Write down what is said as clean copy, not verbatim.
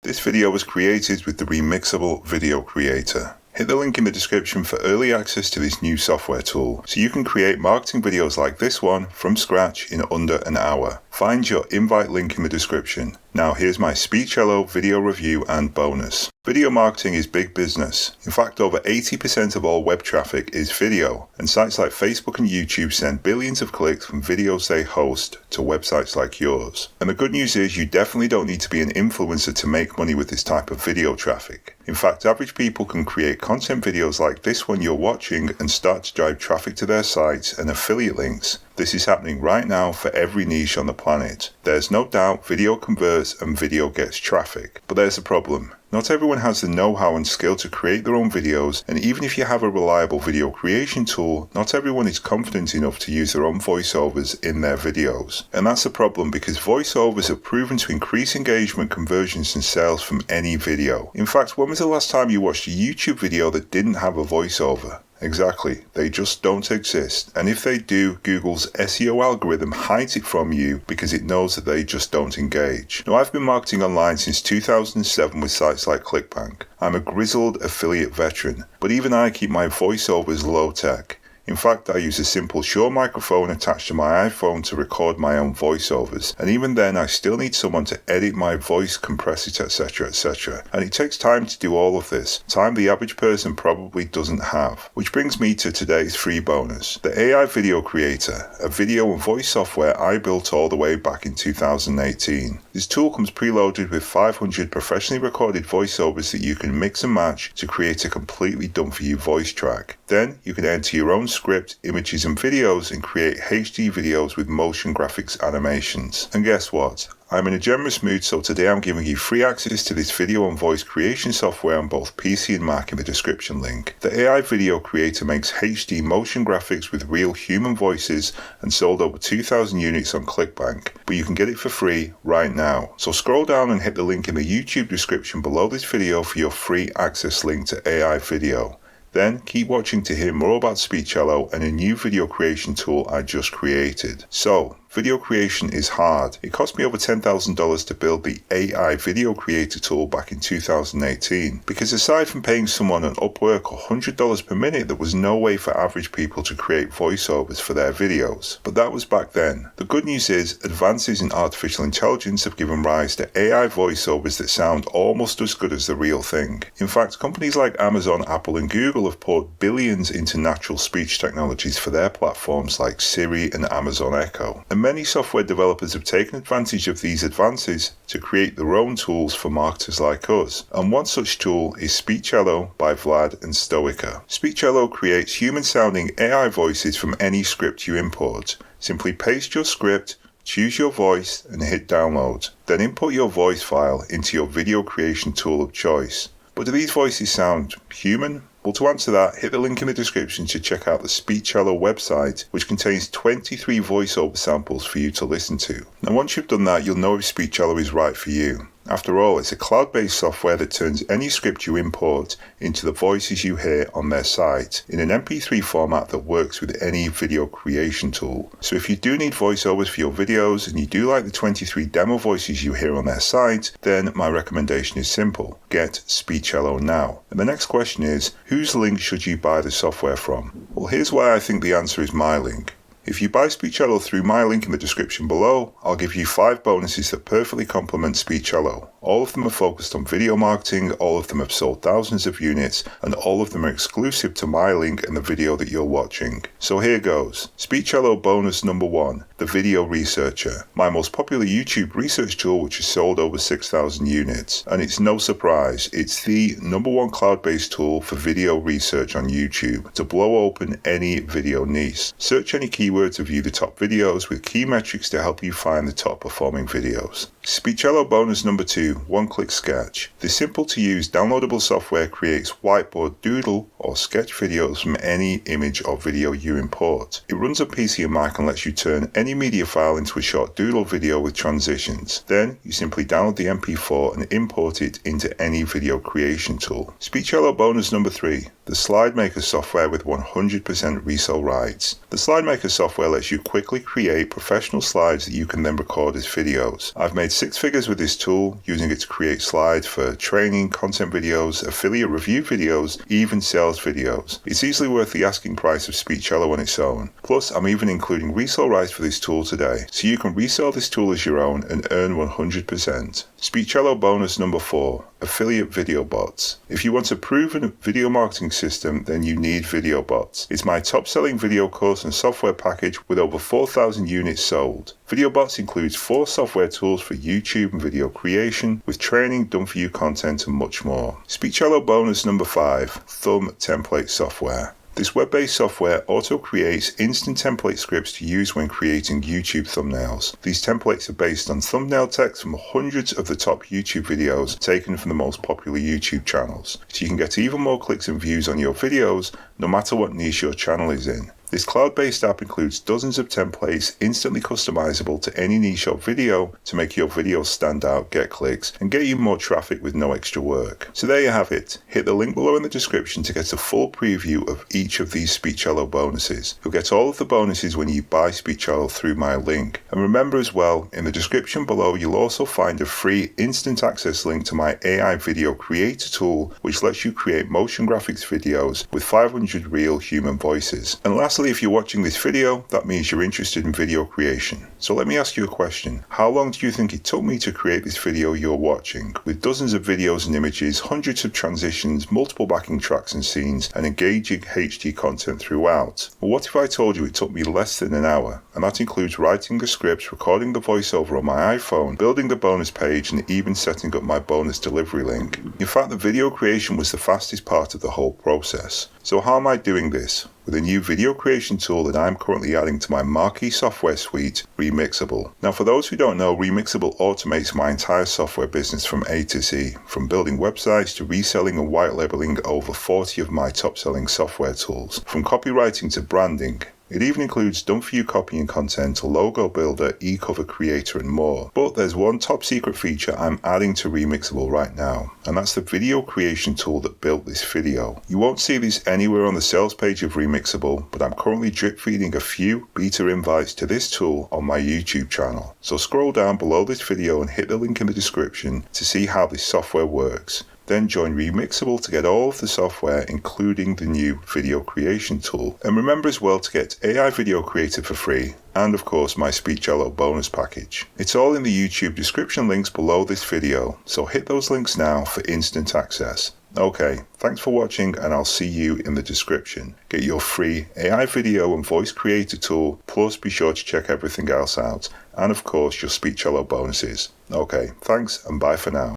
This video was created with the Remixable Video Creator. Hit the link in the description for early access to this new software tool, so you can create marketing videos like this one from scratch in under an hour. Find your invite link in the description. Now here's my Speechelo video review and bonus. Video marketing is big business. In fact, over 80% of all web traffic is video, and sites like Facebook and YouTube send billions of clicks from videos they host to websites like yours. And the good news is you definitely don't need to be an influencer to make money with this type of video traffic. In fact, average people can create content videos like this one you're watching and start to drive traffic to their sites and affiliate links. This is happening right now for every niche on the planet. There's no doubt video converts and video gets traffic. But there's a problem. Not everyone has the know-how and skill to create their own videos, and even if you have a reliable video creation tool, not everyone is confident enough to use their own voiceovers in their videos. And that's a problem because voiceovers are proven to increase engagement, conversions and sales from any video. In fact, when was the last time you watched a YouTube video that didn't have a voiceover? Exactly, they just don't exist, and if they do, Google's SEO algorithm hides it from you because it knows that they just don't engage. Now, I've been marketing online since 2007 with sites like ClickBank. I'm a grizzled affiliate veteran, but even I keep my voiceovers low tech. In fact, I use a simple Shure microphone attached to my iPhone to record my own voiceovers, and even then I still need someone to edit my voice, compress it, etc, etc. And it takes time to do all of this, time the average person probably doesn't have. Which brings me to today's free bonus, the AI Video Creator, a video and voice software I built all the way back in 2018. This tool comes preloaded with 500 professionally recorded voiceovers that you can mix and match to create a completely done-for-you voice track. Then you can enter your own script, images and videos and create HD videos with motion graphics animations. And guess what? I'm in a generous mood, so today I'm giving you free access to this video and voice creation software on both PC and Mac in the description link. The AI Video Creator makes HD motion graphics with real human voices and sold over 2,000 units on ClickBank, but you can get it for free right now. So scroll down and hit the link in the YouTube description below this video for your free access link to AI Video. Then keep watching to hear more about Speechelo and a new video creation tool I just created. So, video creation is hard. It cost me over $10,000 to build the AI Video Creator tool back in 2018, because aside from paying someone on Upwork $100 per minute, there was no way for average people to create voiceovers for their videos. But that was back then. The good news is, advances in artificial intelligence have given rise to AI voiceovers that sound almost as good as the real thing. In fact, companies like Amazon, Apple and Google have poured billions into natural speech technologies for their platforms like Siri and Amazon Echo. And many software developers have taken advantage of these advances to create their own tools for marketers like us. And one such tool is Speechelo by Vlad and Stoica. Speechelo creates human-sounding AI voices from any script you import. Simply paste your script, choose your voice and hit download. Then input your voice file into your video creation tool of choice. But do these voices sound human? Well, to answer that, hit the link in the description to check out the Speechelo website, which contains 23 voiceover samples for you to listen to. Now, once you've done that, you'll know if Speechelo is right for you. After all, it's a cloud-based software that turns any script you import into the voices you hear on their site in an MP3 format that works with any video creation tool. So if you do need voiceovers for your videos and you do like the 23 demo voices you hear on their site, then my recommendation is simple. Get Speechelo now. And the next question is, whose link should you buy the software from? Well, here's why I think the answer is my link. If you buy Speechelo through my link in the description below, I'll give you 5 bonuses that perfectly complement Speechelo. All of them are focused on video marketing, all of them have sold thousands of units, and all of them are exclusive to my link and the video that you're watching. So here goes. Speechelo bonus number 1, the Video Researcher, my most popular YouTube research tool which has sold over 6,000 units. And it's no surprise, it's the number 1 cloud-based tool for video research on YouTube to blow open any video niche. Search any keywords to view the top videos with key metrics to help you find the top performing videos. Speechelo bonus number 2, one-click sketch. This simple to use downloadable software creates whiteboard, doodle or sketch videos from any image or video you import. It runs on PC and Mac and lets you turn any media file into a short doodle video with transitions. Then you simply download the MP4 and import it into any video creation tool. Speechelo bonus number 3. The SlideMaker software with 100% resale rights. The SlideMaker software lets you quickly create professional slides that you can then record as videos. I've made 6 figures with this tool, using it to create slides for training, content videos, affiliate review videos, even sales videos. It's easily worth the asking price of Speechelo on its own. Plus, I'm even including resale rights for this tool today, so you can resell this tool as your own and earn 100%. Speechelo bonus number 4. Affiliate video bots. If you want a proven video marketing system, then you need VideoBots. It's my top-selling video course and software package with over 4,000 units sold. VideoBots includes 4 software tools for YouTube and video creation, with training, done-for-you content, and much more. Speechelo bonus number 5. Thumb template software. This web-based software auto-creates instant template scripts to use when creating YouTube thumbnails. These templates are based on thumbnail text from hundreds of the top YouTube videos taken from the most popular YouTube channels, so you can get even more clicks and views on your videos no matter what niche your channel is in. This cloud-based app includes dozens of templates instantly customizable to any niche or video to make your videos stand out, get clicks, and get you more traffic with no extra work. So there you have it. Hit the link below in the description to get a full preview of each of these Speechelo bonuses. You'll get all of the bonuses when you buy Speechelo through my link. And remember as well, in the description below you'll also find a free instant access link to my AI video creator tool, which lets you create motion graphics videos with 500 real human voices. And lastly, if you're watching this video, that means you're interested in video creation. So let me ask you a question. How long do you think it took me to create this video you're watching? With dozens of videos and images, hundreds of transitions, multiple backing tracks and scenes, and engaging HD content throughout. Well, what if I told you it took me less than an hour? And that includes writing the scripts, recording the voiceover on my iPhone, building the bonus page, and even setting up my bonus delivery link. In fact, the video creation was the fastest part of the whole process. So how am I doing this? With a new video creation tool that I'm currently adding to my marquee software suite, Remixable. Now for those who don't know, Remixable automates my entire software business from A to Z, from building websites to reselling and white labeling over 40 of my top selling software tools, from copywriting to branding. It even includes done-for-you copy and content, a logo builder, e-cover creator, and more. But there's one top secret feature I'm adding to Remixable right now, and that's the video creation tool that built this video. You won't see this anywhere on the sales page of Remixable, but I'm currently drip feeding a few beta invites to this tool on my YouTube channel. So scroll down below this video and hit the link in the description to see how this software works. Then join Remixable to get all of the software, including the new video creation tool. And remember as well to get AI Video Creator for free, and of course my Speechelo bonus package. It's all in the YouTube description links below this video, so hit those links now for instant access. Okay, thanks for watching, and I'll see you in the description. Get your free AI video and voice creator tool, plus be sure to check everything else out, and of course your Speechelo bonuses. Okay, thanks and bye for now.